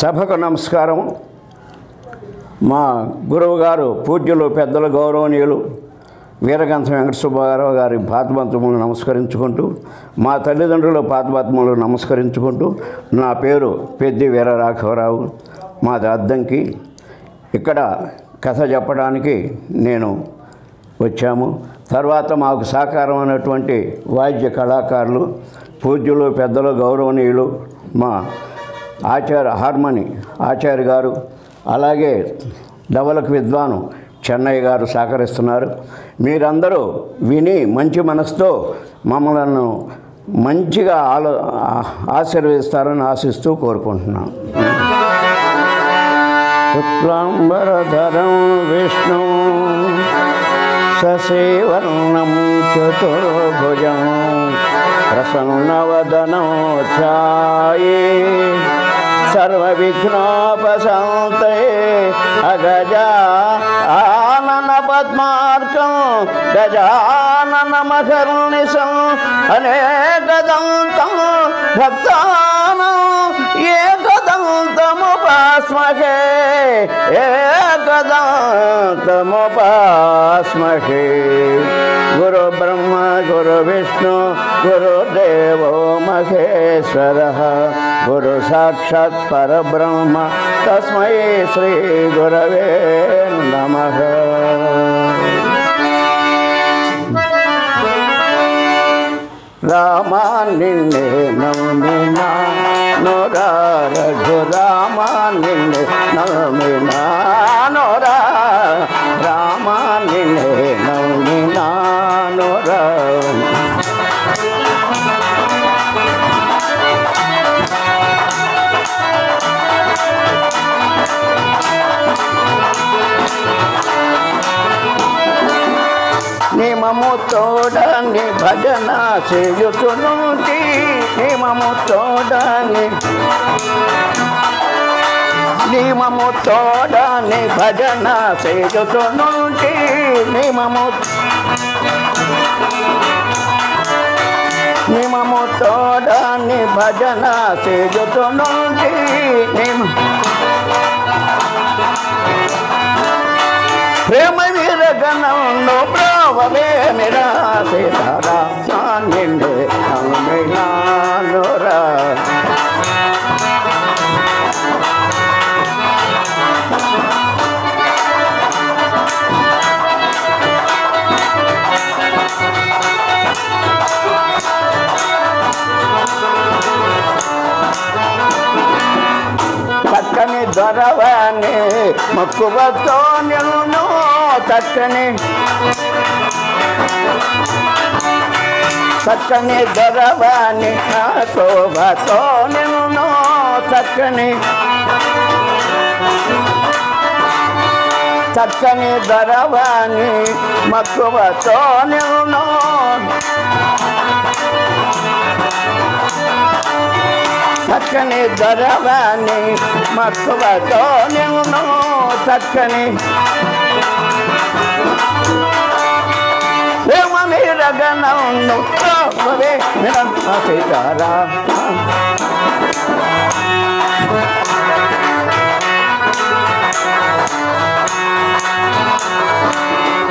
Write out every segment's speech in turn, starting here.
సభకు నమస్కారం. మా గురువు గారు పూజ్యులు పెద్దల గౌరవనీయులు వీరగంధం వెంకట సుబ్బారావు గారి పాదపద్మములను నమస్కరించుకుంటూ, మా తల్లిదండ్రుల పాదపద్మములను నమస్కరించుకుంటూ, నా పేరు పెద్ది వీర రాఘవరావు, మాది అద్దంకి. ఇక్కడ కథ చెప్పడానికి నేను వచ్చాము. తర్వాత మాకు సహకారమైనటువంటి వాద్య కళాకారులు పూజ్యులు పెద్దలు గౌరవనీయులు మా హార్మోని ఆచార్య గారు, అలాగే డబలకు విద్వాను చెన్నయ్య గారు సహకరిస్తున్నారు. మీరందరూ విని మంచి మనసుతో మమ్మల్ని మంచిగా ఆశీర్వదిస్తారని ఆశిస్తూ కోరుకుంటున్నాను. శుక్లాంబరధరం విష్ణు శశివర్ణం చతుర్భుజం ప్రసన్నవదనం ఛాయే సర్వవిఘ్నోపశాంతయే అగజా ఆనన పద్మార్కం గజాననమహర్నిశం అనేకదంతం భక్తానం ఏకదంతముపాస్మహే ఏకదంతముపాస్మహే. గురు బ్రహ్మ గురు విష్ణు గురుదేవో మహేశ్వరః గురు సాక్షాత్ పరబ్రహ్మ తస్మై శ్రీ గురవే నమః. రామా నిన్నే నమ్మినా నోరా రఘురామా నిన్నే నమ్మినా నోరా రామా నిన్నే నమ్మినా నోరా. నిమము తోడని భజన చేయుచునుంటి నిమము తోడని భజన చేయుచునుంటి నిమము తోడని భజన చేయుచునుంటి ప్రేమ వీరగణంలో ప్రభవే నిరా సీతారా నిండే నమ్మినానురా. చక్కని దొరవని మక్కువతో నిన్ను చక్కని దొరవని మక్కువతో నిన్ను చక్కని దొరవని మక్కువతో నిన్ను చక్కని దొరవని మక్కువతో నిన్ను చక్కని ప్రేమ మీరగణంను ప్రభవే నిరంత సీతారా.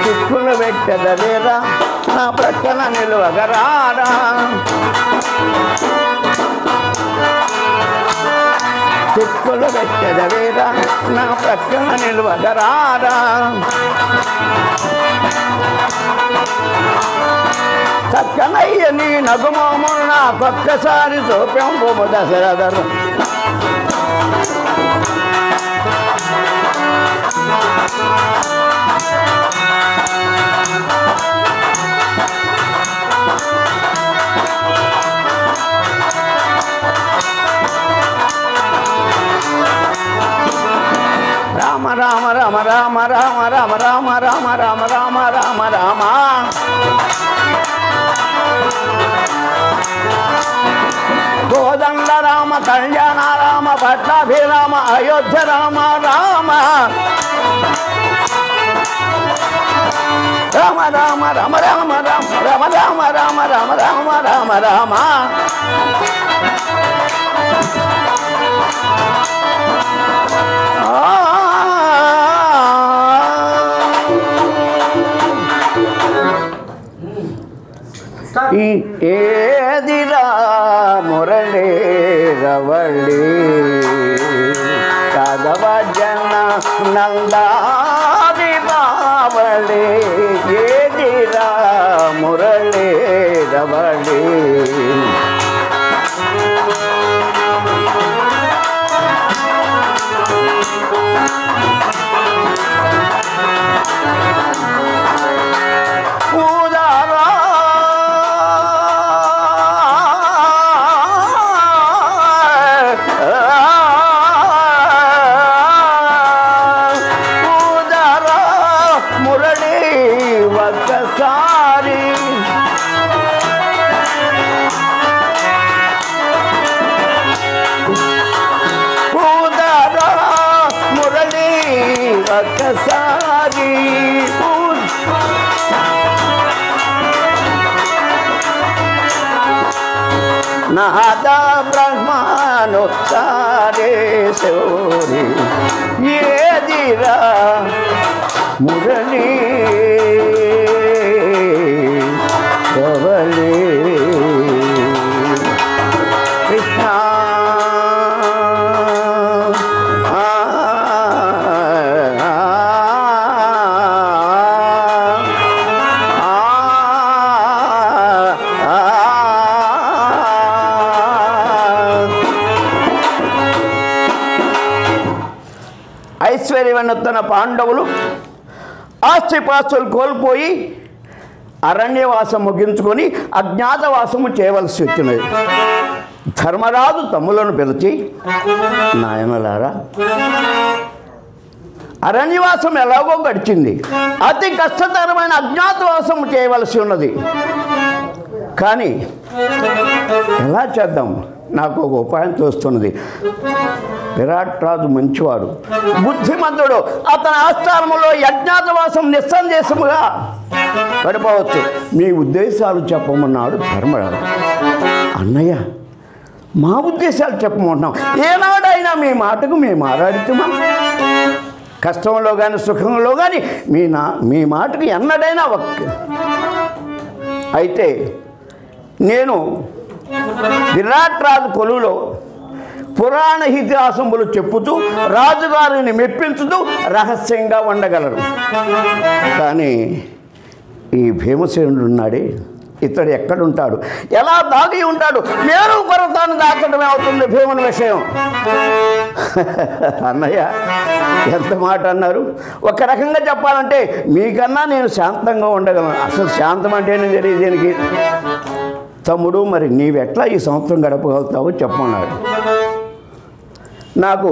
చిక్కులు పెట్టదలేరా నా ప్రక్కన నిలువగరారా. చిక్కులు పెట్టదలేరా నా ప్రక్కన నిలువగరారా. చక్కనయ్య నీ నగుమోములు నాకొక్కసారి చూపింపు దశరథరు. రామ రామ రామ రామ రామ రామ రామ రామ రామ రామ రామ రామ కోదండ రామ కళ్యాణ రామ పట్టాభిరామ అయోధ్య రామ రామ రామ రామ రామ రామ రామ రామ రామ రామ రామ రామ రామ రామ ఏదిరా మురళీ రవళి రాఘవ జన నందాది బావళి ఏదిరా మురళీ రవళి ఒకసారి నాదా బ్రహ్మాను సారేశ్వరి ఏదిరా మురళీ రవళి కృష్ణ ఐశ్వర్యవంతున్న పాండవులు ఆస్తిపాస్తులు కోల్పోయి అరణ్యవాసం ముగించుకొని అజ్ఞాతవాసము చేయవలసి వచ్చినది. ధర్మరాజు తమ్ములను పిలిచి, నాయనలారా, అరణ్యవాసం ఎలాగో గడిచింది, అతి కష్టతరమైన అజ్ఞాతవాసం చేయవలసి ఉన్నది. కానీ ఎలా చేద్దాం? నాకు ఒక ఉపాయం తోస్తున్నది. విరాట్ రాజు మంచివాడు, బుద్ధిమంతుడు. అతని ఆస్థానంలో అజ్ఞాతవాసం నిస్సందేశముగా గడిపవచ్చు. మీ ఉద్దేశాలు చెప్పమన్నాడు ధర్మరాజు. అన్నయ్య, మా ఉద్దేశాలు చెప్పమంటున్నాం. ఏనాడైనా మీ మాటకు మేము మాట్లాడుతామా? కష్టంలో కానీ సుఖంలో కానీ మీ మాటకు ఎన్నడైనా అయితే నేను విరాట్ రాజు కొలువులో పురాణ ఇతిహాసములు చెప్పుతూ రాజుగారిని మెప్పించుతూ రహస్యంగా ఉండగలరు. కానీ ఈ భీమసేనుడు ఉన్నాడే, ఇతడు ఎక్కడుంటాడు, ఎలా దాగి ఉంటాడు? మేరు పర్వతాన్ని దాచడమే అవుతుంది భీముని విషయం. అన్నయ్య, ఎంత మాట అన్నారు! ఒక రకంగా చెప్పాలంటే మీకన్నా నేను శాంతంగా ఉండగలను. అసలు శాంతం అంటేనే తెలియదు దీనికి. తమ్ముడు, మరి నీవెట్లా ఈ సంవత్సరం గడపగలుగుతావో చెప్పన్నాడు. నాకు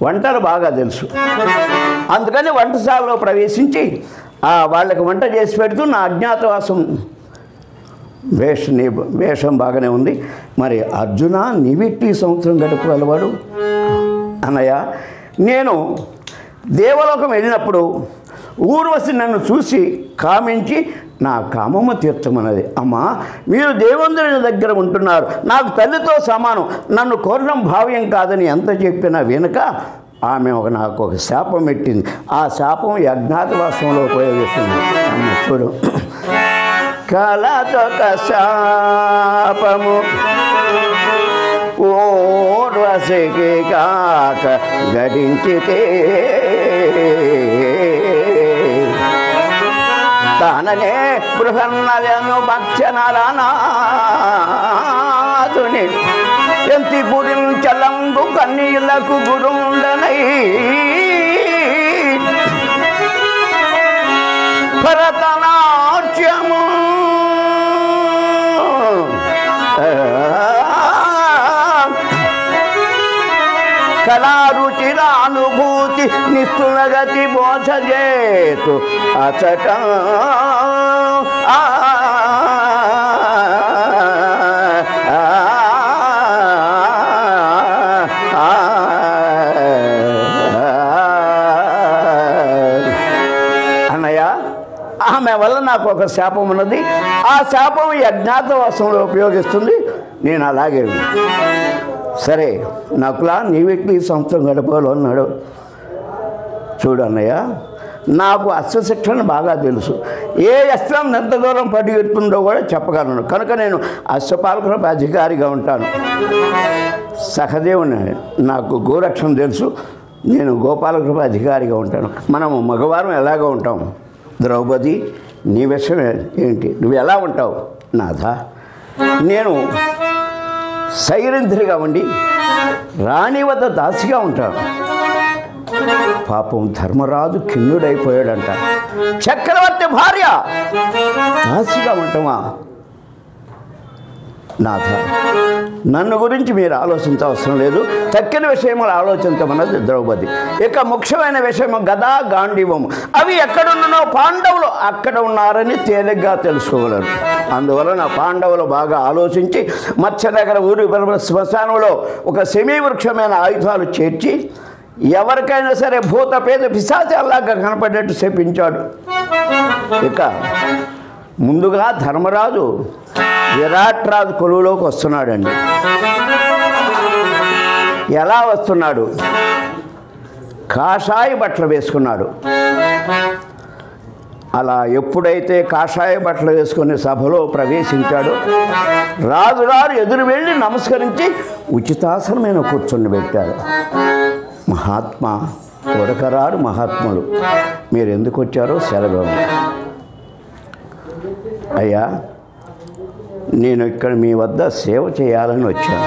వంటలు బాగా తెలుసు, అందుకని వంటశాలలో ప్రవేశించి వాళ్ళకి వంట చేసి పెడుతూ నా అజ్ఞాతవాసం వేషం బాగానే ఉంది. మరి అర్జున, నీవిట్టి ఈ సంవత్సరం గడపగలవాడు? అన్నయ్య, నేను దేవలోకం వెళ్ళినప్పుడు ఊర్వశి నన్ను చూసి కామించి నా కామము తీర్చమన్నది. అమ్మా, మీరు దేవేంద్రుని దగ్గర ఉంటున్నారు, నాకు తల్లితో సమానం, నన్ను కోరడం భావ్యం కాదని ఎంత చెప్పినా వెనుక ఆమె నాకు ఒక శాపం పెట్టింది. ఆ శాపం అజ్ఞాతవాసంలో ఉపయోగిస్తుంది. అమ్మ చూడు, కలదొక శాపము ఊర్వశికి కాక గడించితే తాననే బృహన్నలను భక్షణాదుని ఎంతి పురించలంగు కన్నీళ్లకు గురుండనై భరతనాట్యము కళారుచిరానుభూతి నిస్తులగతి బోధ చేతు అచట అన్నయ్య, ఆమె వల్ల నాకు ఒక శాపం ఉన్నది. ఆ శాపం ఈ అజ్ఞాతవాసంలో ఉపయోగిస్తుంది. నేను అలాగే సరే, నకులా, నీవెట్లు ఈ సంవత్సరం గడపాలో అన్నాడు. చూడు అన్నయ్య, నాకు అశ్వశిక్షణ బాగా తెలుసు. ఏ అస్త్రం ఎంత దూరం పరిగెడుతుందో కూడా చెప్పగలను. కనుక నేను అశ్వపాలకుల అధికారిగా ఉంటాను. సహదేవుని నాకు గోరక్షణ తెలుసు, నేను గోపాలకుల అధికారిగా ఉంటాను. మనము మగవారం ఎలాగ ఉంటాం? ద్రౌపది, నీ విషయం ఏంటి? నువ్వు ఎలా ఉంటావు? నాథ, నేను సైరంధ్రిగా ఉండి రాణి వద్ద దాసిగా ఉంటాను. పాపం ధర్మరాజు కిన్నుడైపోయాడంట. చక్రవర్తి భార్య దాసిగా ఉంటామా? నాథ, నన్ను గురించి మీరు ఆలోచించవసరం లేదు. తక్కిన విషయములు ఆలోచించమన్నది ద్రౌపది. ఇక ముఖ్యమైన విషయము గదా గాంధీవము. అవి ఎక్కడున్ననో పాండవులు అక్కడ ఉన్నారని తేలిగ్గా తెలుసుకోగలరు. అందువలన పాండవులు బాగా ఆలోచించి మత్స్యనగర ఊరి వెలుపల శ్మశానంలో ఒక సెమీవృక్షమైన ఆయుధాలు చేర్చి ఎవరికైనా సరే భూత పేద పిశాచాల్లాగా కనపడేట్టు శపించాడు. ఇక ముందుగా ధర్మరాజు విరాట్ రాజు కొలువులోకి వస్తున్నాడండి. ఎలా వస్తున్నాడు? కాషాయ బట్టలు వేసుకున్నాడు. అలా ఎప్పుడైతే కాషాయ బట్టలు వేసుకుని సభలో ప్రవేశించాడో రాజుగారు ఎదురు వెళ్ళి నమస్కరించి ఉచితాసనమైన కూర్చొని పెట్టారు. మహాత్మా, ఉడకరారు మహాత్ములు, మీరు ఎందుకు వచ్చారో సెలవు. అయ్యా, నేను ఇక్కడ మీ వద్ద సేవ చేయాలని వచ్చాను.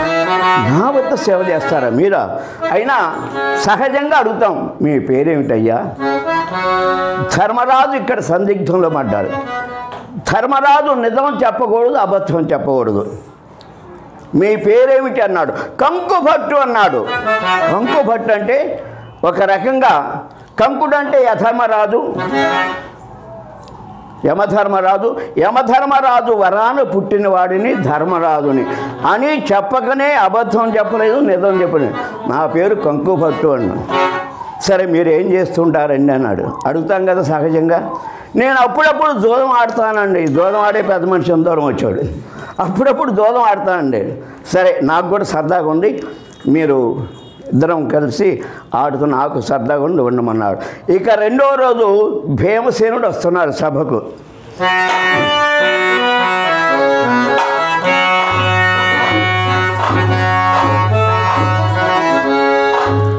నా వద్ద సేవ చేస్తారా మీరా? అయినా సహజంగా అడుగుతాం, మీ పేరేమిటయ్యా? ధర్మరాజు ఇక్కడ సందిగ్ధంలో పడ్డాడు. ధర్మరాజు నిజం చెప్పకూడదు, అబద్ధం చెప్పకూడదు. మీ పేరేమిటి అన్నాడు. కంకుభట్టు అన్నాడు. కంకుభట్టు అంటే ఒక రకంగా కంకుడు అంటే యధర్మరాజు, యమధర్మరాజు వరాన పుట్టినవాడిని ధర్మరాజుని అని చెప్పకనే అబద్ధం చెప్పలేదు, నిజం చెప్పలేదు. నా పేరు కంకుభట్టు అన్నాడు. సరే, మీరు ఏం చేస్తుంటారండి అన్నాడు. అడుగుతాం కదా సహజంగా. నేను అప్పుడప్పుడు జోదం ఆడతానండి. జోదం ఆడే పెద్ద మనిషి దూరం వచ్చాడు. అప్పుడప్పుడు జోదం ఆడతానండి. సరే, నాకు కూడా సరదాగా ఉంది, మీరు ఇద్దరం కలిసి ఆడుతూ నాకు సరదాగా ఉండి ఉండమన్నాడు. ఇక రెండో రోజు భీమసేనుడు వస్తున్నాడు సభకు.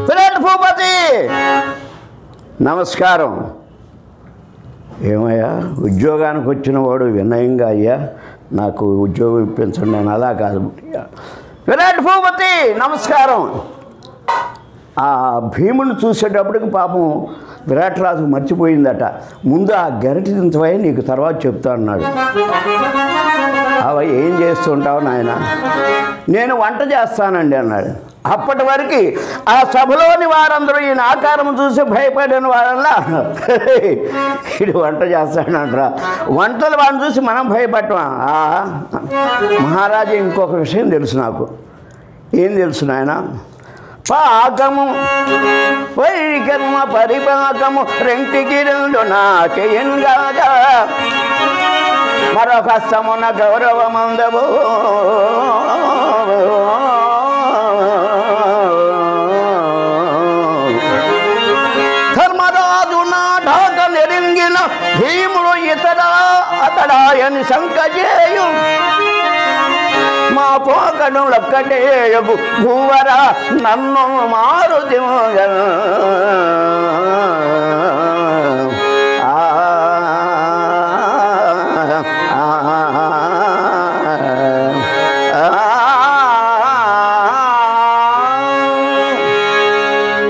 విరాట్ భూపతి, నమస్కారం. ఏమయ్యా, ఉద్యోగానికి వచ్చిన వాడు వినయంగా, అయ్యా నాకు ఉద్యోగం ఇప్పించండి అని. అలా కాదు విరాట్ భూపతి, నమస్కారం. ఆ భీముని చూసేటప్పటికి పాపం విరాట్ రాజు మర్చిపోయిందట. ముందు ఆ గరిటె దించవై నీకు తర్వాత చెప్తా అన్నాడు. అవి ఏం చేస్తుంటావు నాయన? నేను వంట చేస్తానండి అన్నాడు. అప్పటి వరకు ఆ సభలోని వారందరూ ఈయన ఆకారం చూసి భయపడిన వారల్లా ఇది వంట చేస్తాడంటరా. వంటలు వాడిని చూసి మనం భయపడటమా? మహారాజు, ఇంకొక విషయం తెలుసు నాకు. ఏం తెలుసు నాయన? పాకము వైకర్మ పరిపాకము రెంటికి రెండు నా చేయంగాగా మరొక సమున గౌరవమందవు ధర్మరాజు నాటాక నెరింగిన భీముడు ఇతడా అతడాయని శంకజేయు మా పోకడు లొక్కటేయగు భూవర నన్ను మారుతి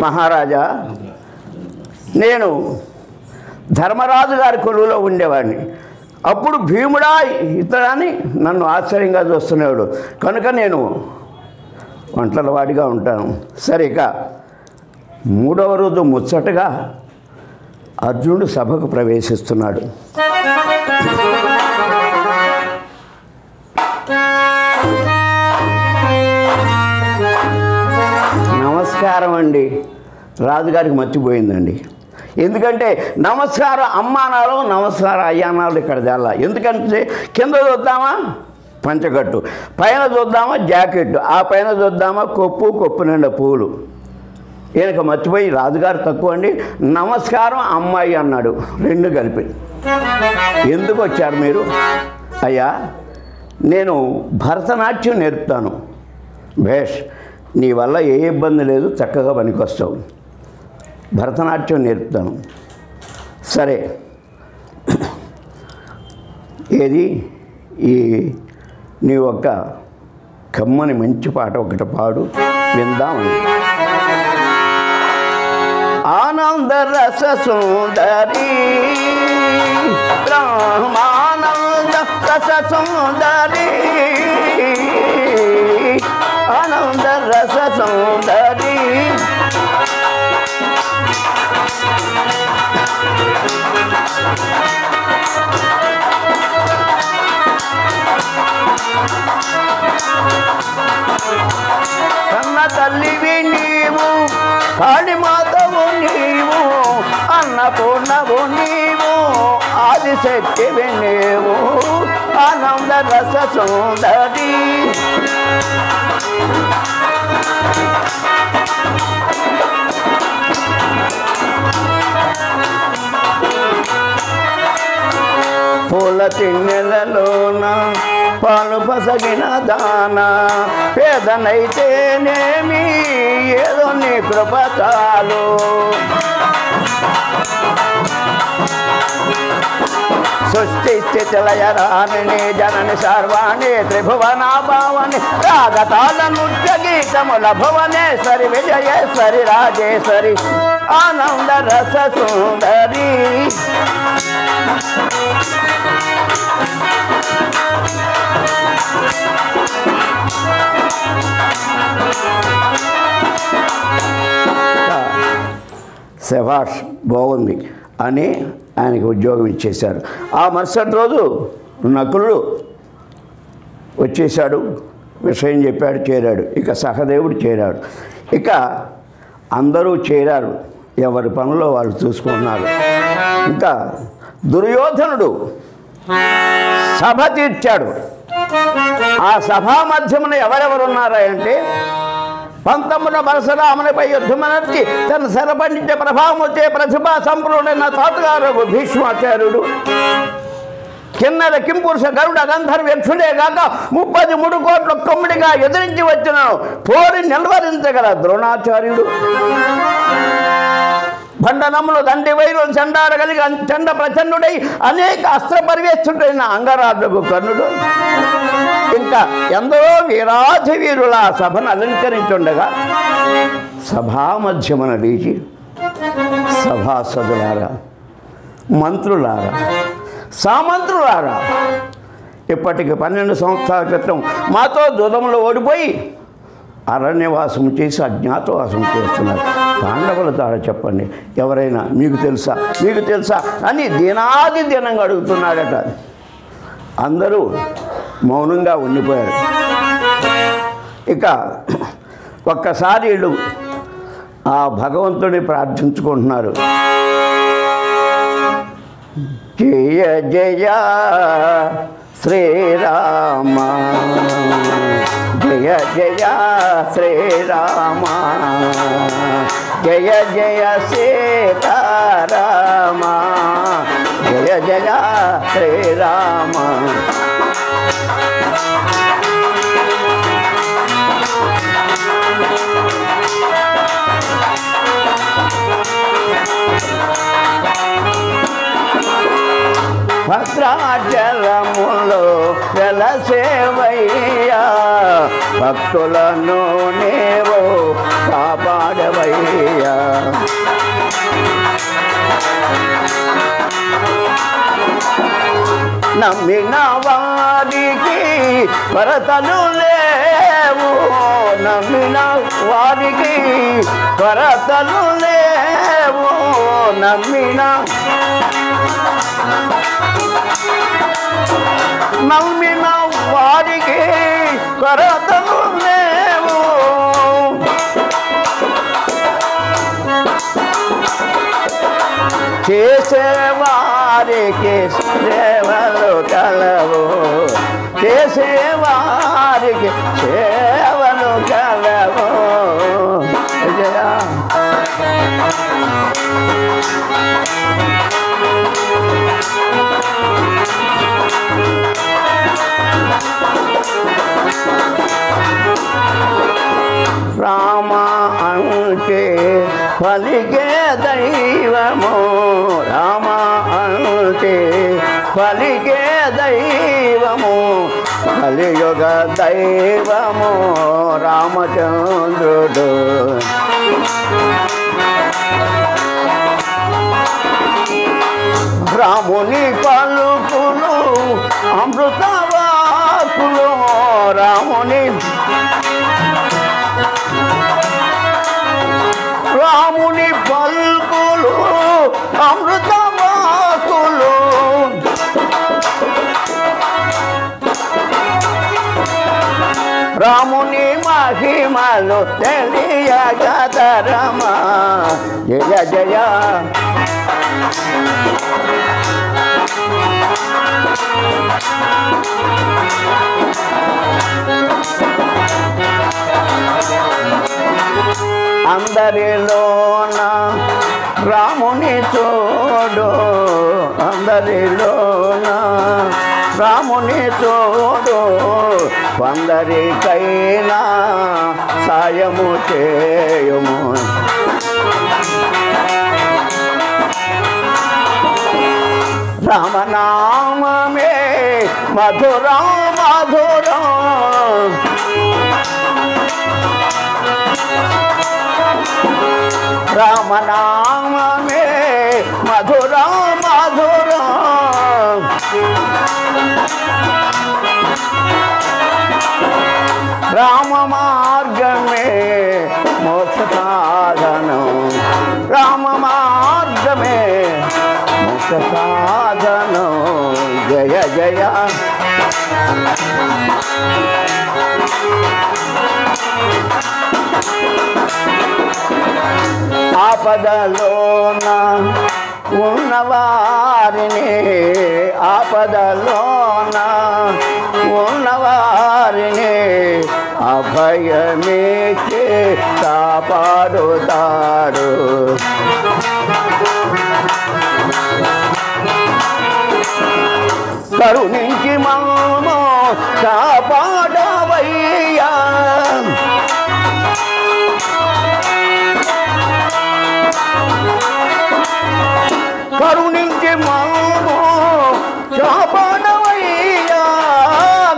మహారాజా, నేను ధర్మరాజు గారి కొలువులో ఉండేవాడిని. అప్పుడు భీముడా ఇతడాన్ని నన్ను ఆశ్చర్యంగా చూస్తున్నాడు. కనుక నేను వంటల వాడిగా ఉంటాను. సరే, ఇక మూడవ రోజు ముచ్చటగా అర్జునుడు సభకు ప్రవేశిస్తున్నాడు. నమస్కారం అండి. రాజుగారికి మర్చిపోయిందండి. ఎందుకంటే నమస్కారం అమ్మానాలు, నమస్కారం అయ్యానాలు ఇక్కడ తెల్ల. ఎందుకంటే కింద చూద్దామా పంచకట్టు, పైన చూద్దామా జాకెట్టు, ఆ పైన చూద్దామా కొప్పు నిండా పూలు. ఈయనకు మర్చిపోయి రాజుగారు తక్కువ అండి, నమస్కారం అమ్మాయి అన్నాడు, రెండు కలిపి. ఎందుకు వచ్చారు మీరు? అయ్యా నేను భరతనాట్యం నేర్పుతాను. భేష్, నీ వల్ల ఏ ఇబ్బంది లేదు, చక్కగా పనికొస్తావు, భరతనాట్యం నేర్పుతాను. సరే, ఏది ఈ నీ ఒక్క కమ్మని మంచి పాట ఒకటి పాడు, విందామని. ఆనంద రస సుందరి బ్రహ్మానంద రస సుందరి, ఆనంద రస సుందరి, కన్న తల్లివి నీవు, కాళీమాతవు నీవు, అన్నపూర్ణవు నీవు, ఆదిశక్తివి నీవు, ఆనంద రస సుందరి. పూల తిన్నెలలోన పాలు పసగిన దాన, పేదనైతేనేమి ఏదో నీ కృప చాలు. సృష్టి స్థితి లయరాణిని జనని సర్వాణి త్రిభువనా భావని, రాగతాళ నృత్య గీతముల భువనేశ్వరి విజయేశ్వరి రాజేశ్వరి, ఆనంద రస సుందరి. శభాష్, బాగుంది అని ఆయనకి ఉద్యోగం ఇచ్చేశారు. ఆ మరుసటి రోజు నకులుడు వచ్చేసాడు, విషయం చెప్పాడు, చేరాడు. ఇక సహదేవుడు చేరాడు. ఇక అందరూ చేరారు, ఎవరి పనుల్లో వాళ్ళు చూసుకున్నారు. ఇంకా దుర్యోధనుడు సభ తీర్చాడు. ఆ సభా మధ్యమున ఎవరెవరున్నారంటే, పంతమున పరశురామునిపై యుద్ధమనర్చి తన శరపండిత ప్రభావముచే ప్రతిభా సంపూర్ణైన తాతగారు భీష్మాచార్యుడు, కిన్నెర కింపురుష గరుడ గంధర్వ యక్షుడే గాక 33 కోట్ల కొమ్మిడిగా ఎదిరించి వచ్చిన పోరి నిల్వరించగల ద్రోణాచార్యుడు, భండనములు దండి వైరులు చండాడగలిగి చండ ప్రచండుడై అనేక అస్త్ర పరివేష్టుడైన అంగరాజుకు కర్ణుడు, ఇంకా ఎందరో వీరాధి వీరుల సభను అలంకరించుండగా సభా మధ్యమున లేచి, సభాసదులారా, మంత్రులారా, సామంత్రులారా, ఇప్పటికి 12 సంవత్సరాల క్రితం మాతో జూదంలో ఓడిపోయి అరణ్యవాసం చేసి అజ్ఞాతవాసం చేస్తున్నారు. పాండవుల తారా చెప్పండి, ఎవరైనా మీకు తెలుసా, మీకు తెలుసా అని దినాది దినంగా అడుగుతున్నాడట. అందరూ మౌనంగా ఉండిపోయారు. ఇక ఒక్కసారి వీళ్ళు ఆ భగవంతుడిని ప్రార్థించుకుంటున్నారు. జయ జయ శ్రీరామ, జయ జయ శ్రీరామ, జయ జయ సీతారామ, జయ జయ శ్రీరామ. భద్రాచలములో వెలసేవయ్యా, భక్తులను నీవు కాపాడవయ్యా. నమ్మిన వారికి కొరతలు లేవు, నమ్మిన వారికి కొరతలు లేవు, నమ్మిన వారికి కొరతలు లేవు. చేసేవారికి సేవలు కలవు, చేసేవారికి సేవలు కలవు. జయ రామ అంటే పలికే దైవము, రామ అంటే పలికే దైవము, కలియుగ దైవము రామచంద్రుడు. రాముని పలుకులు అమృతవాకులు, రాముని పలుకులు అమృతవాకులు, రాముని మహిమలు తెలియగతరమా. జయ జయ అందరిలోన రాముని చూడు, అందరిలోన రాముని చూడు, కొందరికైనా సాయము చేయుము. రామనామమే మధురం మధురం, రామనామమే మధురం మధురం, రామ మార్గమే మోక్ష సాధనం, రామ మార్గమే మోక్ష సాధనం. జయ జయ ఆపదలోన ఉన్నవారిని, ఆపదలోన ఉన్నవారిని అభయమిచ్చి కాపాడుతాడు. కరుణించి మమ్ము కాపాడవయ్యా, కరుణించి మమ్ము కాపాడవయ్యా,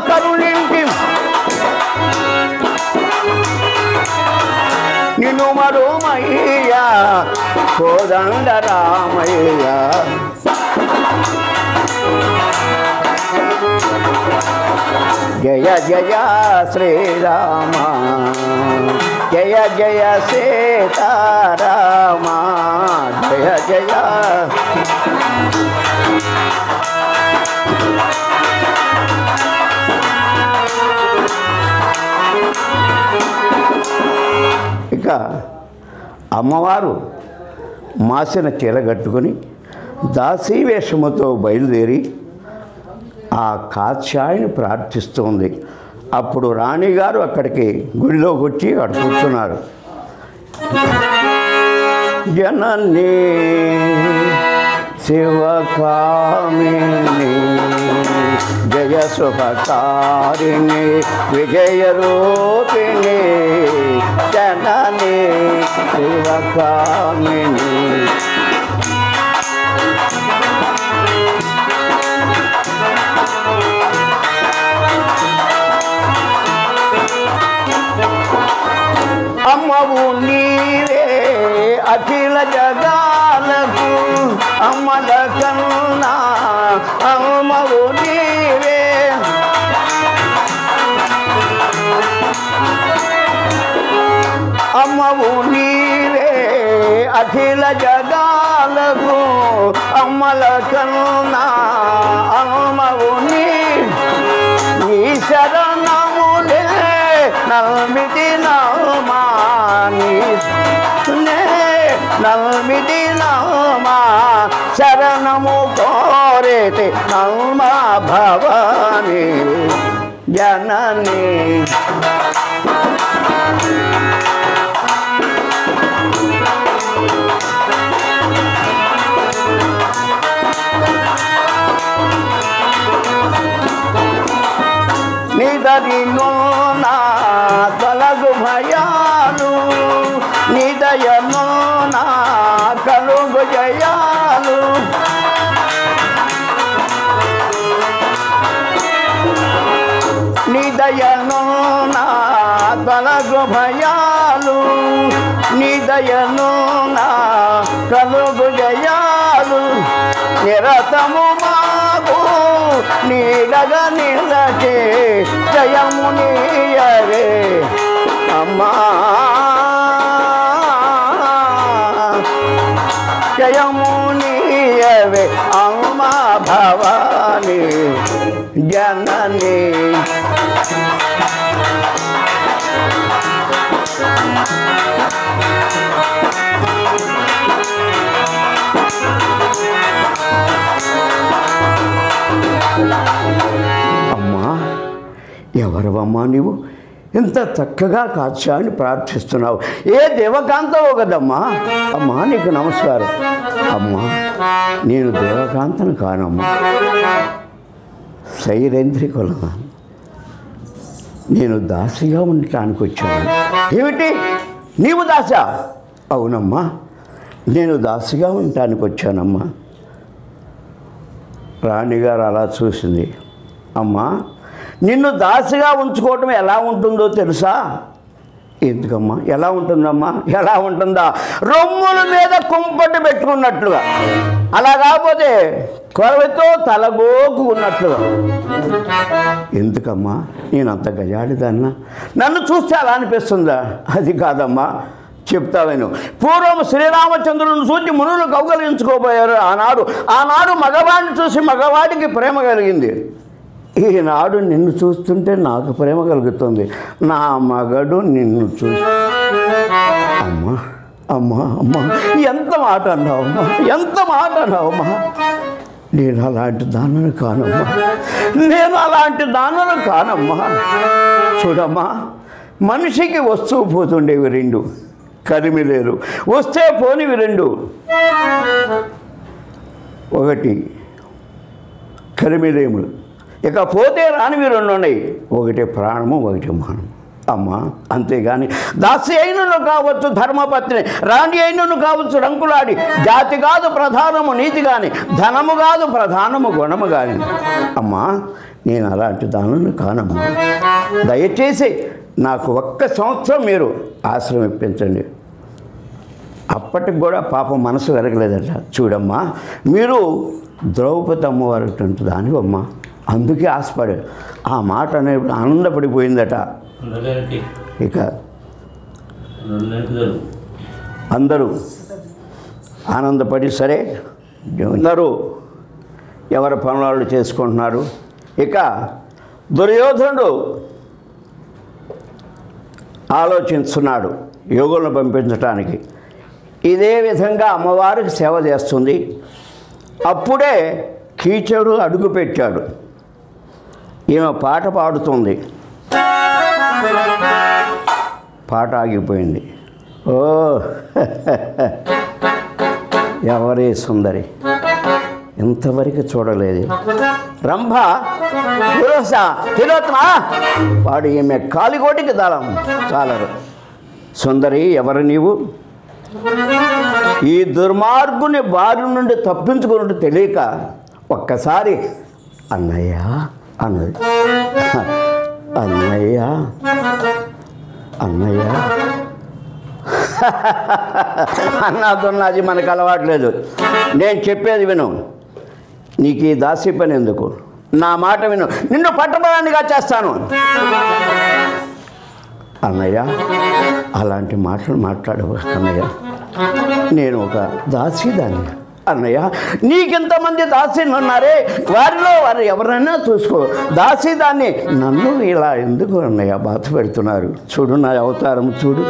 కరుణించి నిన్ను మరుమయ్యా కోదండ రామయ్య. జయ జయ శ్రీరామ, జయ జయ సీతారామ, జయ జయ ఇక అమ్మవారు మాసిన చీర కట్టుకొని దాసీ వేషముతో బయలుదేరి ఆ కాత్యాయని ప్రార్థిస్తుంది. అప్పుడు రాణిగారు అక్కడికి గుడిలోకి వచ్చి అక్కడ కూర్చున్నారు. జననీ శివకామిని జయ సుఖకారిణి విజయ రూపిణి, జననీ శివకామిని. అమ్మవు నీవే అఖిల జగాలకు, అమ్మల కన్నా అమ్మవు నీవే, అమ్మవు నీవే అఖిల జగాలకు, అమ్మల కన్నా అమ్మవు నీ శరణములే నల్మిటి నమాని, నల్మిటి నమా శరణము కోరేతి నల్మా భవాని, జననీ దరిలో నా తొలగు భయాలు నీ దయలో నా కలుగు జయాలు నీ దయలో నా తొలగు భయాలు నీ దయలో నా కలుగు జయాలు నిరతము మాకు నీడగా నిలచే జయము నీయవే అమ్మా జయము నీయవే అమ్మా భవాని జనని అమ్మా ఎవరవమ్మా నీవు ఇంత చక్కగా కాచాన్ని ప్రార్థిస్తున్నావు ఏ దేవకాంతవో కదమ్మా అమ్మా నీకు నమస్కారం అమ్మా నేను దేవకాంతను కానమ్మా సైరేంద్రికులనా నేను దాసిగా ఉండటానికి వచ్చాను ఏమిటి నీవు దాస అవునమ్మా నేను దాసిగా ఉండటానికి వచ్చానమ్మా రాణిగారు అలా చూసింది అమ్మా నిన్ను దాసిగా ఉంచుకోవటం ఎలా ఉంటుందో తెలుసా ఎందుకమ్మా ఎలా ఉంటుందమ్మా ఎలా ఉంటుందా రొమ్ముల మీద కుంపటి పెట్టుకున్నట్లుగా అలా కాకపోతే కొరవతో తలగోకు ఉన్నట్లుగా ఎందుకమ్మా నేను అంత గజాడిదన్నా నన్ను చూస్తే అలా అనిపిస్తుందా అది కాదమ్మా చెప్తావేను పూర్వం శ్రీరామచంద్రుని చూసి మునులు కౌగలించుకోబోయారు ఆనాడు మగవాడిని చూసి మగవాడికి ప్రేమ కలిగింది ఈనాడు నిన్ను చూస్తుంటే నాకు ప్రేమ కలుగుతుంది నా మగడు నిన్ను చూసి అమ్మా అమ్మా అమ్మా ఎంత మాట అన్నావమ్మా ఎంత మాట అన్నావమ్మా నేను అలాంటి దానను కానమ్మా నేను అలాంటి దానను కానమ్మా చూడమ్మా మనిషికి వస్తువు పోతుండేవి రెండు కరిమిలేరు వస్తే పోనివి రెండు ఒకటి కరిమిలేములు ఇక పోతే రానివి రెండు ఉన్నాయి ఒకటి ప్రాణము ఒకటి మానము అమ్మా అంతేగాని దాసి అయినను కావచ్చు ధర్మపత్ని రాణి అయినను కావచ్చు రంకులాడి జాతి కాదు ప్రధానము నీతి కానీ ధనము కాదు ప్రధానము గుణము కానీ అమ్మా నేను అలాంటి దానను కానమ్మా దయచేసి నాకు 1 సంవత్సరం మీరు ఆశ్రమం ఇప్పించండి అప్పటికి కూడా పాపం మనసు వెరగలేదట చూడమ్మా మీరు ద్రౌపది అమ్మవారు దానివమ్మా అందుకే ఆశపడాడు ఆ మాట అనేప్పుడు ఆనందపడిపోయిందట ఇక అందరూ ఆనందపడి సరే అందరూ ఎవరి పనులు చేసుకుంటున్నారు ఇక దుర్యోధనుడు ఆలోచిస్తున్నాడు యోగులను పంపించడానికి ఇదే విధంగా అమ్మవారికి సేవ చేస్తుంది అప్పుడే కీచకుడు అడుగుపెట్టాడు ఈమె పాట పాడుతుంది పాట ఆగిపోయింది ఓ ఎవరే సుందరి ఇంతవరకు చూడలేదు రంభ తిలోత్తమ వాడు ఈమె కాలిగోటికి దళం చాలరు సుందరి ఎవరు నీవు ఈ దుర్మార్గుని బారి నుండి తప్పించుకున్నట్టు తెలియక ఒక్కసారి అన్నయ్య అన్నది అన్నయ్య అన్నయ్య అన్నది మనకు అలవాట్లేదు నేను చెప్పేది విను నీకు ఈ దాసి పని ఎందుకు నా మాట విను నిన్ను పట్టబడానిగా చేస్తాను అన్నయ్య అలాంటి మాటలు మాట్లాడవు అన్నయ్య నేను ఒక దాసిదాన్ని అన్నయ్య నీకెంతమంది దాసీలు ఉన్నారే వారిలో వారు ఎవరైనా చూసుకో దాసిదాన్ని నన్ను ఇలా ఎందుకు అన్నయ్య బాధ పెడుతున్నారు చూడు నా అవతారం చూడు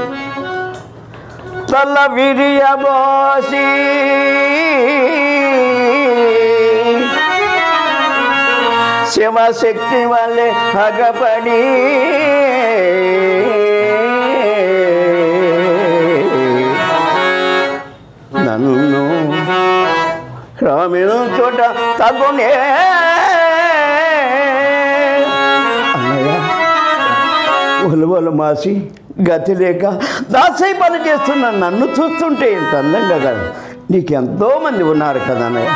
తల విరియబోసి శివశక్తి వల్లే హగపడి నన్ను క్రమిను చోట తగునే అన్నయ్య ఒలువలు మాసి గతి లేక దాసై పని చేస్తున్న నన్ను చూస్తుంటే ఇంత అందంగా కాదు. నీకు ఎంతోమంది ఉన్నారు కదన్నయ్య,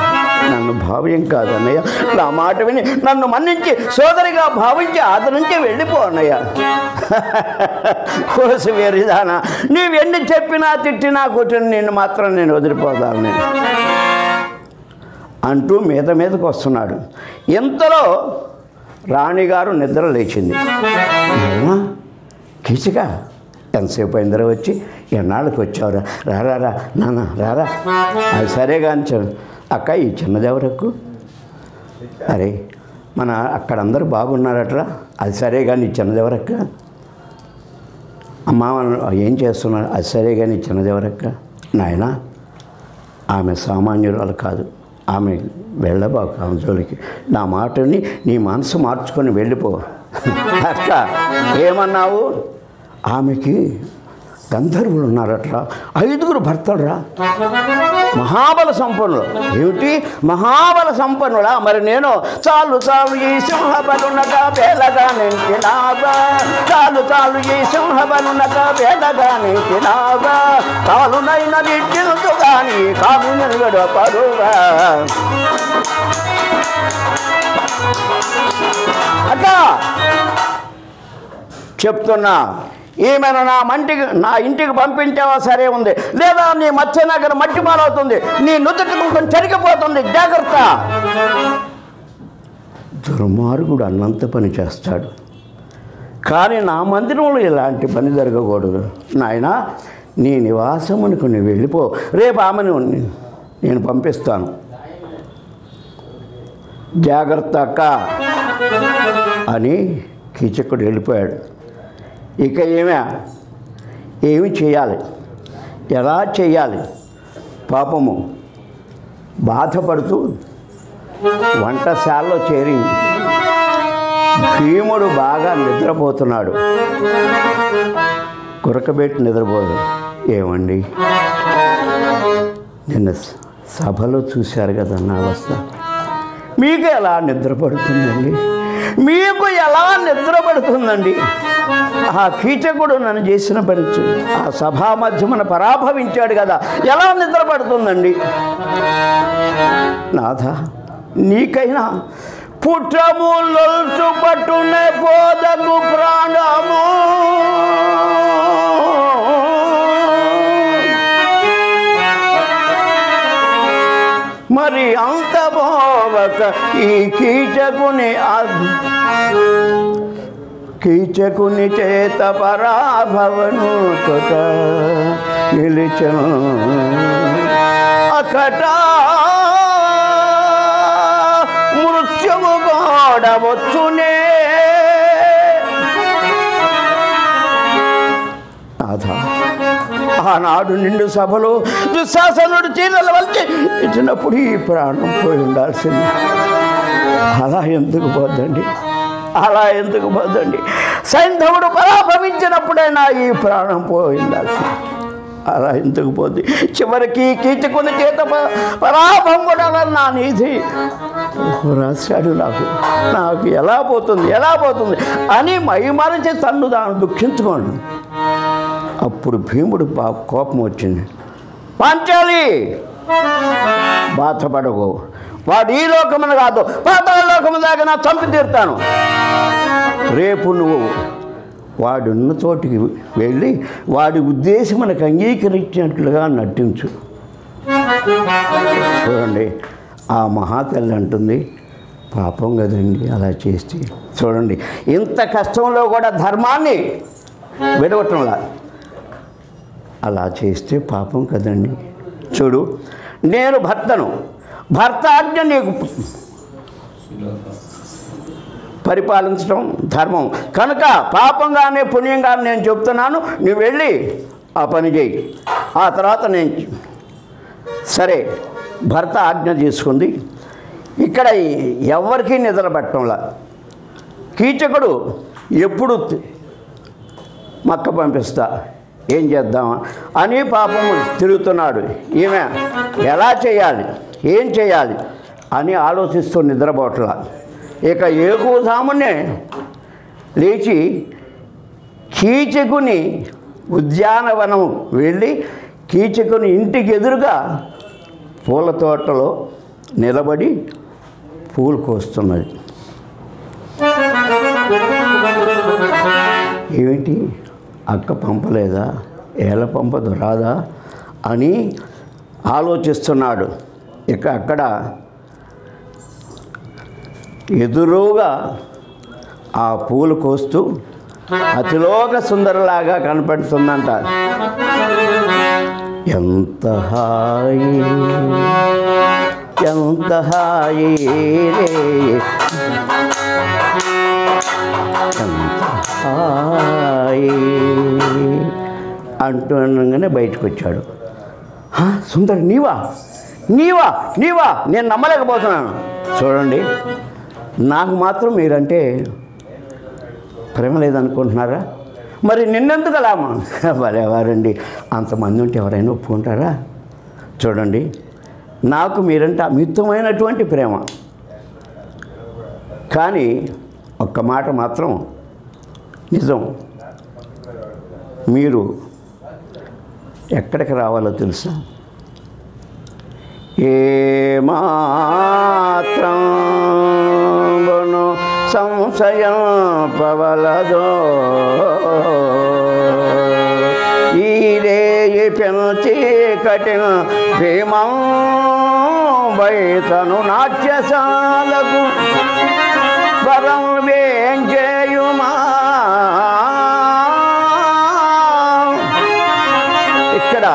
నన్ను భావ్యం కాదన్నయ్య. నా మాట విని నన్ను మన్నించి సోదరిగా భావించి ఆదరించి వెళ్ళిపో అన్నయ్య. కోసి వేరిదానా, నీవెన్ని చెప్పినా తిట్టినా కొట్టిన నిన్ను మాత్రం నేను వదిలిపోతాను నేను అంటూ మీదకు వస్తున్నాడు. ఇంతలో రాణిగారు నిద్ర లేచింది. కీచక ఎంతసేపు అయిందరూ వచ్చి, ఎన్నాళ్ళకి వచ్చావురా, రారా నాన్న రారా. అది సరే కానీ అక్క ఈ చిన్నదెవరకు, అరే మన అక్కడ అందరూ బాగున్నారట్రా, అది సరే కానీ చిన్నదెవరక్క, అమ్మ ఏం చేస్తున్నారు, అది సరే కానీ చిన్నదెవరక్క. నాయన ఆమె సామాన్యురాలు కాదు, ఆమె వెళ్ళబాకు ఆమె జోలికి. నా మాటని నీ మనసు మార్చుకొని వెళ్ళిపో. అక్క ఏమన్నావు, ఆమెకి గంధర్వులు ఉన్నారట్రా, 5 భర్తలురా, మహాబల సంపన్నులు. ఏమిటి మహాబల సంపన్నుడా? మరి నేను చాలు ఈ సింహబలునక వేలగా నింటినాగా, చాలు ఈ సింహబలునక వేలగా నింటినాగా, కాలునైన నిట్టిందు కానీ కాలు నిలబడపరుగా. అక్క చెప్తున్నా, ఈమెను నా ఇంటికి పంపించావా సరే ఉంది, లేదా నీ మత్స్యనగర్ మట్టి పాలవుతుంది, నీ నుదుటి కొంచెం చెరిగిపోతుంది, జాగ్రత్త. దుర్మార్గుడు అన్నంత పని చేస్తాడు, కానీ నా మందిరంలో ఇలాంటి పని జరగకూడదు. నాయన నీ నివాసమునకు నువ్వు వెళ్ళిపో, రేపు ఆమెను నేను పంపిస్తాను, జాగ్రత్త అక్క అని కీచకుడు వెళ్ళిపోయాడు. ఇక ఏమి చేయాలి, ఎలా చేయాలి? పాపము బాధపడుతూ వంటశాలలో చేరి భీముడు బాగా నిద్రపోతున్నాడు. కురకబెట్టి నిద్రపోదు. ఏమండి నిన్న సభలో చూశారు కదా నా అవస్థ, మీకు ఎలా నిద్రపడుతుందండి? మీకు ఎలా నిద్రపడుతుందండి? ఆ కీచకుడు నన్ను చేసిన పని, ఆ సభా మధ్యమున పరాభవించాడు కదా, ఎలా నిద్రపడుతుందండి? నాథ నీకైనా పుట్టము లొల్చు పట్టునే పోదకు ప్రాణము, మరి అంత పోవక ఈ కీచకుని చేత పరాభవను తొట నిలిచను అకట మృత్యువు గోడవచ్చునే. ఆనాడు నిండు సభలో దుశ్శాసనుడు చీరల వల్చి ఇచ్చినప్పుడు ఈ ప్రాణం పోయి ఉండాల్సింది. అలా ఎందుకు పోద్దండి? సైంధవుడు పరాభవించినప్పుడైనా ఈ ప్రాణం పోయి ఉండాల్సింది. అలా ఎందుకు పోద్ది? చివరికి కీచకుని చేత పరాభం కూడా నా నీతి రాశాడు. నాకు ఎలా పోతుంది అని మైమరచి తన్ను తాను దుఃఖించుకోండి. అప్పుడు భీముడు కోపం వచ్చింది. పాంచాలి బాధపడకు, వాడు ఈ లోకమును కాదు పాతాళ లోకము దాకా నా చంపి తీరుతాను. రేపు నువ్వు వాడున్న చోటికి వెళ్ళి వాడి ఉద్దేశం మనకు అంగీకరించినట్లుగా నటించు. చూడండి ఆ మహాతల్లి అంటుంది, పాపం కదండి అలా చేస్తే. చూడండి ఇంత కష్టంలో కూడా ధర్మాన్ని విడవటంలా అలా చేస్తే పాపం కదండి. చూడు నేను భర్త ఆజ్ఞ నీకు పరిపాలించడం ధర్మం కనుక పాపంగానే పుణ్యంగానే నేను చెప్తున్నాను, నువ్వు వెళ్ళి ఆ పని చేయి. ఆ తర్వాత నేను సరే భర్త ఆజ్ఞ తీసుకుంది. ఇక్కడ ఎవరికీ నిద్ర పట్టడంలా. కీచకుడు ఎప్పుడు మక్క పంపిస్తా ఏం చేద్దామా అని పాపం తిరుగుతున్నాడు. ఈమె ఎలా చేయాలి ఏం చేయాలి అని ఆలోచిస్తూ నిద్రపోట్ల. ఇక ఏకుజామునే లేచి కీచకుని ఉద్యానవనం వెళ్ళి కీచకుని ఇంటికి ఎదురుగా పూల తోటలో నిలబడి పూలు కోస్తున్నది. ఏమిటి అక్క పంపలేదా, ఏళ్ళ పంపదు రాదా అని ఆలోచిస్తున్నాడు. ఇక అక్కడ ఎదురుగా ఆ పూలు కోస్తూ అతిలోక సుందరలాగా కనపడుతుందంట. ఎంత హాయి ఎంత హాయి రే, ఎంత హాయి అంటుండగానే బయటకు వచ్చాడు. సుందరి నీవా నీవా నీవా, నేను నమ్మలేకపోతున్నాను. చూడండి, నాకు మాత్రం మీరంటే ప్రేమ లేదనుకుంటున్నారా? మరి నిన్నెందుకు అలామా? ఎవరండి, అంతమంది ఉంటే ఎవరైనా ఒప్పుకుంటారా? చూడండి, నాకు మీరంటే అమితమైనటువంటి ప్రేమ. కానీ ఒక్క మాట మాత్రం నిజం, మీరు ఎక్కడికి రావాలో తెలుసా? ఏ మాత్రం సంశయం పవలదో ఈ రే పెంచి కఠిన భీమం బయతను నాట్యశాలకు వరం వేంచేయుమా. ఇక్కడ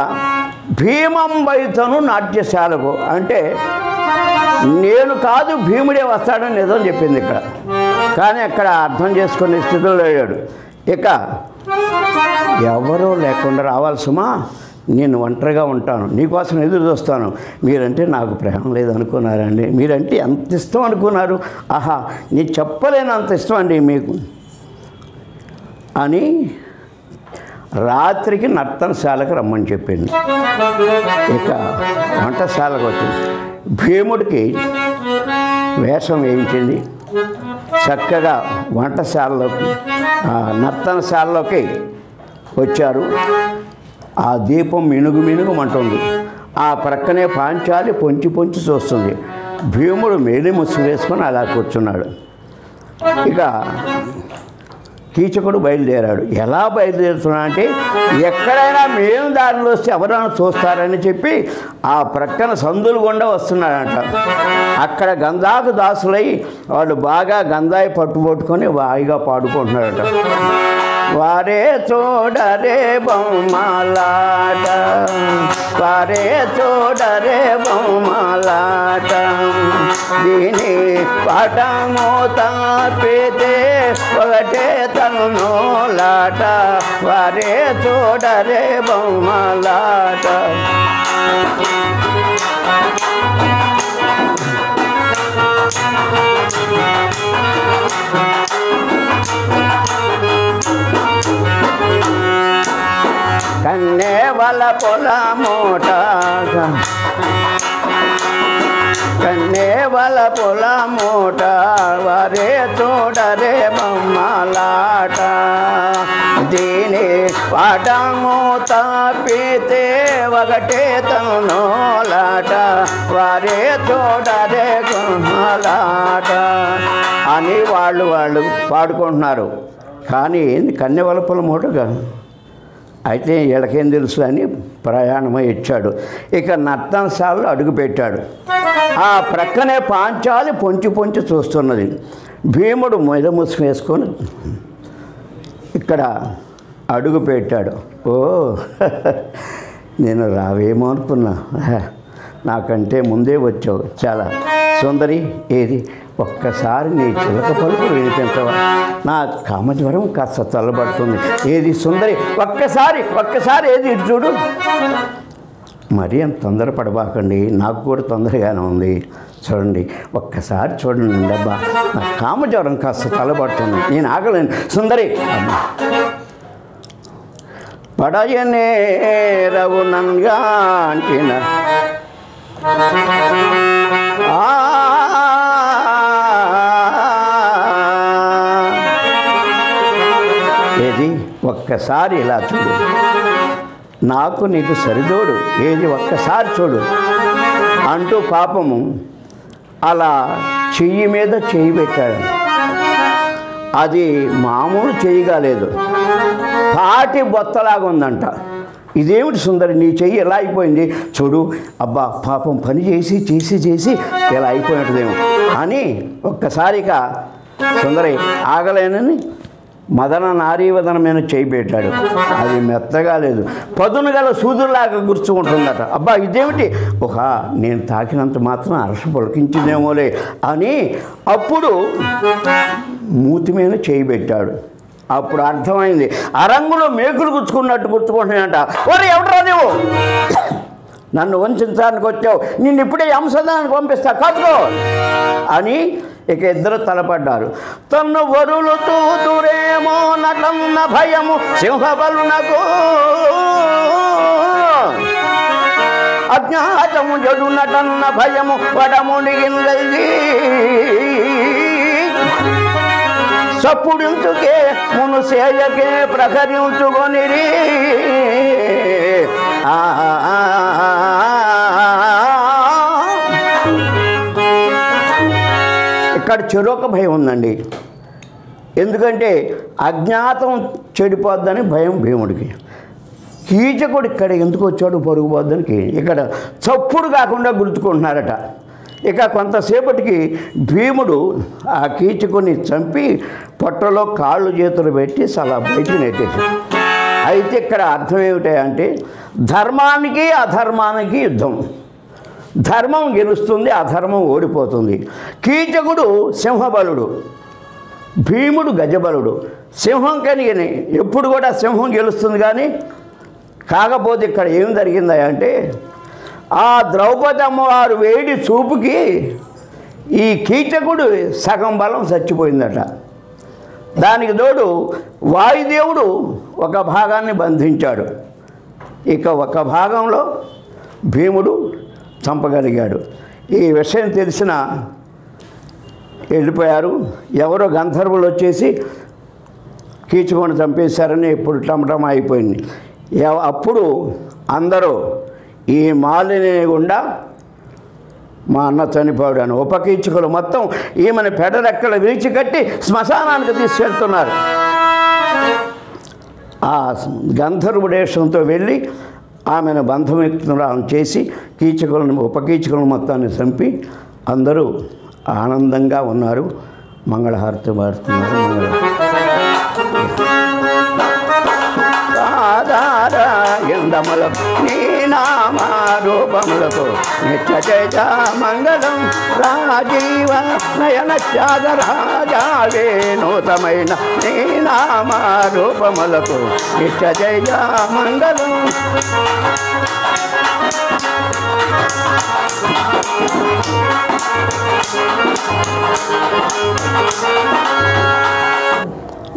భీమం బయతను నాట్యశాలకు అంటే నేను కాదు భీముడే వస్తాడని నిజం చెప్పింది ఇక్కడ. కానీ అక్కడ అర్థం చేసుకునే స్థితిలో లేడు. ఇక ఎవరో లేకుండా రావాలి సుమా, నేను ఒంటరిగా ఉంటాను, నీకోసం ఎదురు చూస్తాను. మీరంటే నాకు ప్రేమ లేదనుకున్నారండి, మీరంటే ఎంత ఇష్టం అనుకున్నారు, ఆహా నేను చెప్పలేనంత ఇష్టం అండి మీకు అని రాత్రికి నర్తనశాలకు రమ్మని చెప్పింది. ఇక వంటశాలకు వచ్చింది. భీముడికి వేషం వేయించింది. చక్కగా వంటశాలలోకి నర్తనశాలలోకి వచ్చారు. ఆ దీపం మినుగు మినుగుమంటుంది. ఆ ప్రక్కనే పాంచాలి పొంచి పొంచి చూస్తుంది. భీముడు మేలి ముసుగు వేసుకొని అలా కూర్చున్నాడు. ఇక కీచకుడు బయలుదేరాడు. ఎలా బయలుదేరుతున్నా అంటే ఎక్కడైనా మేము దారిలో వస్తే ఎవరైనా చూస్తారని చెప్పి ఆ ప్రక్కన సందులు గుండా వస్తున్నాడంట. అక్కడ గంధాకు దాసులై వాళ్ళు బాగా గంధాయి పట్టుకొని వాయిగా పాడుకుంటున్నారట. వారే చూడరే బొమ్మలాట, వారే చూడరే బొమ్మలాట, దీని పాఠము తప్పితే ఒకటే తనులాట, వారే చూడరే బొమ్మలాట. కన్నే వల పొల మూట, కన్నే వల పొల మూట, వరే చూడరే బొమ్మలాట, దీని పాఠము తప్పితే ఒకటే తనులాట, వరే చూడరే బొమ్మలాట అని వాళ్ళు పాడుకుంటున్నారు. కానీ కన్నె వల పొల మూటగా అయితే వీళ్ళకేం తెలుసు అని ప్రయాణమై ఇచ్చాడు. ఇక నర్తనశాలలో అడుగుపెట్టాడు. ఆ ప్రక్కనే పాంచాలి పొంచి పొంచి చూస్తున్నది. భీముడు మీద ముసుగు వేసుకొని ఇక్కడ అడుగు పెట్టాడు. ఓ నేను రావేమో అనుకున్నా, నాకంటే ముందే వచ్చావు, చాలా సుందరి. ఏది ఒక్కసారి నీ చిలక పలుకు వినిపించవా, నా కామజ్వరం కాస్త చల్లబడుతుంది. ఏది సుందరి, ఒక్కసారి ఏది ఇటు చూడు. మరీ అంత తొందరపడబాకండి, నాకు కూడా తొందరగానే ఉంది. చూడండి ఒక్కసారి చూడండి అబ్బా, నా కామజ్వరం కాస్త చల్లబడుతుంది, నేను ఆగలేను. సుందరి పడయనే రవునంగా అంటిన ఏది ఒక్కసారి ఇలా చూడు, నాకు నీకు సరిదోడు ఏది ఒక్కసారి చూడు అంటూ పాపము అలా చెయ్యి మీద చెయ్యి పెట్టాడు. అది మామూలు చెయ్యగాలేదు, తాటి బొత్తలాగా ఉందంట. ఇదేమిటి సుందరి, నీ చెయ్యి ఎలా అయిపోయింది చూడు, అబ్బా పాపం పని చేసి చేసి చేసి ఇలా అయిపోయినట్టుదేమో అని ఒక్కసారిగా సుందరి ఆగలేనని మదన నారీవదన మీద చేయి పెట్టాడు. అది మెత్తగా లేదు, పదును గల సూదులాగా గుర్చుకుంటుందట. అబ్బా ఇదేమిటి, నేను తాకినంత మాత్రం అరస పొలకించిందేమోలే అని అప్పుడు మూతి మీద చేయి పెట్టాడు. అప్పుడు అర్థమైంది, అరంగులో మేకులు గుచ్చుకున్నట్టు గుర్తుకుంటున్నాయంట. ఒరే ఎవడరా నువ్వు, నన్ను వంచడానికి వచ్చావు, నిన్ను ఇప్పుడే అంశదానికి పంపిస్తా కాచుకో అని ఇక ఇద్దరు తలపడ్డారు. తన్ను వరులు తూతురేమో నటన్న భయము సింహబలునకు, అజ్ఞాతము జడు నటన్న భయము వడమునిగింది, సప్పుడించుకే మునుసేయకే ప్రకరించుకొనిరి. ఇక్కడ చెరొక భయం ఉందండి. ఎందుకంటే అజ్ఞాతం చెడిపోద్దని భయం భీముడికి, కీచకుడు ఇక్కడ ఎందుకు వచ్చాడు పరుగుపోద్దానికి ఇక్కడ చప్పుడు కాకుండా గుర్తుకుంటున్నారట. ఇక కొంతసేపటికి భీముడు ఆ కీచకుని చంపి పొట్టలో కాళ్ళు చేతులు పెట్టి అలా బయటికి నెట్టేసి. అయితే ఇక్కడ అర్థం ఏమిటంటే ధర్మానికి అధర్మానికి యుద్ధం, ధర్మం గెలుస్తుంది, అధర్మం ఓడిపోతుంది. కీచకుడు సింహబలుడు, భీముడు గజబలుడు. సింహం కనిగని ఎప్పుడు కూడా సింహం గెలుస్తుంది. కానీ కాకపోతే ఇక్కడ ఏం జరిగిందా అంటే ఆ ద్రౌపది అమ్మవారు వేడి చూపుకి ఈ కీచకుడు సగం బలం చచ్చిపోయిందట. దానికి తోడు వాయుదేవుడు ఒక భాగాన్ని బంధించాడు. ఇక ఒక భాగంలో భీముడు చంపగలిగాడు. ఈ విషయం తెలిసిన వెళ్ళిపోయారు. ఎవరో గంధర్వులు వచ్చేసి కీచుకొని చంపేశారని ఇప్పుడు టమటమ అయిపోయింది. అప్పుడు అందరూ ఈ మాలిని గుండా మా అన్న చనిపోయాడు అని ఉపకీచుకులు మొత్తం ఈమెను పెడరెక్కలు విరిచి కట్టి శ్మశానానికి తీసుకెళ్తున్నారు. ఆ గంధర్వుడేషంతో వెళ్ళి ఆమెను బంధమిత్రులను చేసి కీచకులను ఉపకీచకులను మొత్తాన్ని చంపి అందరూ ఆనందంగా ఉన్నారు. మంగళహారతి పాడుతున్నారు. ఎండములకు నీ నామారూపములకు నిత్య జయ మంగళం రాజీవ నయన త్యాగరాజావే నూతమైన నీ నామారూపములకు నిత్య జయ మంగళం.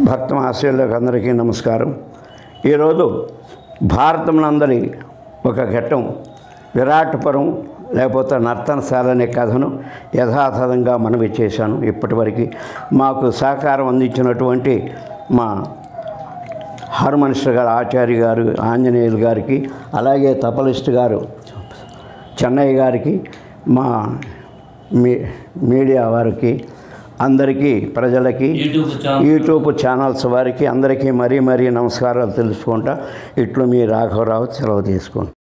భక్త మహాశయులకు అందరికీ నమస్కారం. ఈరోజు భారతమునందరి ఒక ఘట్టం విరాటపురం లేకపోతే నర్తనశాల అనే కథను యథాతథంగా మనవి చేశాను. ఇప్పటివరకు మాకు సహకారం అందించినటువంటి మా హార్మోనిస్ట్ గారు ఆచార్య గారు ఆంజనేయులు గారికి, అలాగే తపలిస్ట్ గారు చెన్నయ్య గారికి, మా మీడియా వారికి, అందరికీ ప్రజలకి, యూట్యూబ్ ఛానల్స్ వారికి అందరికీ మరీ నమస్కారాలు తెలుసుకుంటా. ఇట్లు మీ రాఘవరావు సెలవు తీసుకోండి.